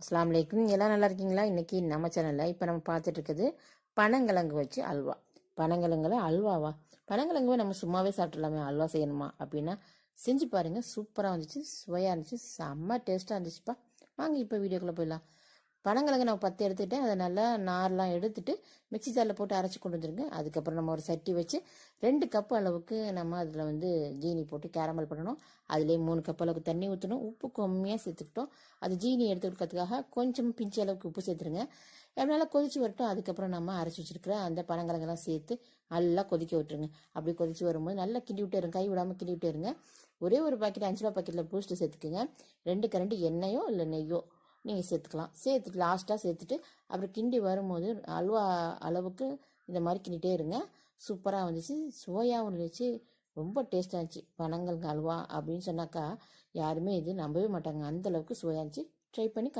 அஸ்ஸலாமு அலைக்கும். எல்லாம் நல்லா இருக்கீங்களா? இன்னைக்கு நம்ம சேனலில் இப்போ நம்ம பார்த்துட்டு இருக்குது பனங்கிழங்கு வச்சு அல்வா. பனங்கிழங்குல அல்வாவா? பனங்கிழங்குவே நம்ம சும்மாவே சாப்பிட்றலாமே, அல்வா செய்யணுமா அப்படின்னா செஞ்சு பாருங்க. சூப்பராக வந்துச்சு, சுவையாக இருந்துச்சு, செம்ம டேஸ்ட்டாக இருந்துச்சுப்பா. வாங்க இப்போ வீடியோக்குள்ளே போயிடலாம். பனங்கிழங்கு நான் 10 எடுத்துக்கிட்டேன். அதை நல்லா நார்லாம் எடுத்துட்டு மிக்ஸி ஜாரில் போட்டு அரைச்சி கொண்டு வந்துருங்க. அதுக்கப்புறம் நம்ம ஒரு சட்டி வச்சு 2 கப் அளவுக்கு நம்ம அதில் ஜீனி போட்டு கேரமல் பண்ணணும். அதுலேயே 3 கப் அளவுக்கு தண்ணி ஊற்றணும். உப்பு கம்மியாக சேர்த்துக்கிட்டோம். அது ஜீனி எடுத்துக்கிறதுக்காக கொஞ்சம் பிஞ்சு அளவுக்கு உப்பு சேர்த்துருங்க. நல்லா கொதிச்சு வரட்டும். அதுக்கப்புறம் நம்ம அரைச்சி வச்சிருக்கிற அந்த பனங்கிழங்கெல்லாம் சேர்த்து நல்லா கொதிக்க விட்டுருங்க. அப்படி கொதிச்சு வரும்போது நல்லா கிண்டி விட்டே இருங்க, கை விடாமல் கிண்டி விட்டே இருங்க. ஒரே ஒரு பாக்கெட் 5 ரூபா பாக்கெட்டில் பூஸ்ட்டு சேர்த்துக்குங்க. 2 கரண்டி எண்ணெயோ இல்லை நெய்யோ நீங்கள் சேர்த்துக்கலாம். சேர்த்துட்டு லாஸ்ட்டாக சேர்த்துட்டு அப்புறம் கிண்டி வரும்போது அல்வா அளவுக்கு இந்த மாதிரி கிண்டிகிட்டே இருங்க. சூப்பராக வந்துச்சு, சுவையாகவும் இருந்துச்சு, ரொம்ப டேஸ்ட்டாக இருந்துச்சு. பனங்கிழங்கு அல்வா அப்படின்னு சொன்னாக்கா யாருமே இது நம்பவே மாட்டாங்க, அந்தளவுக்கு சுவையாக இருந்துச்சு. ட்ரை பண்ணி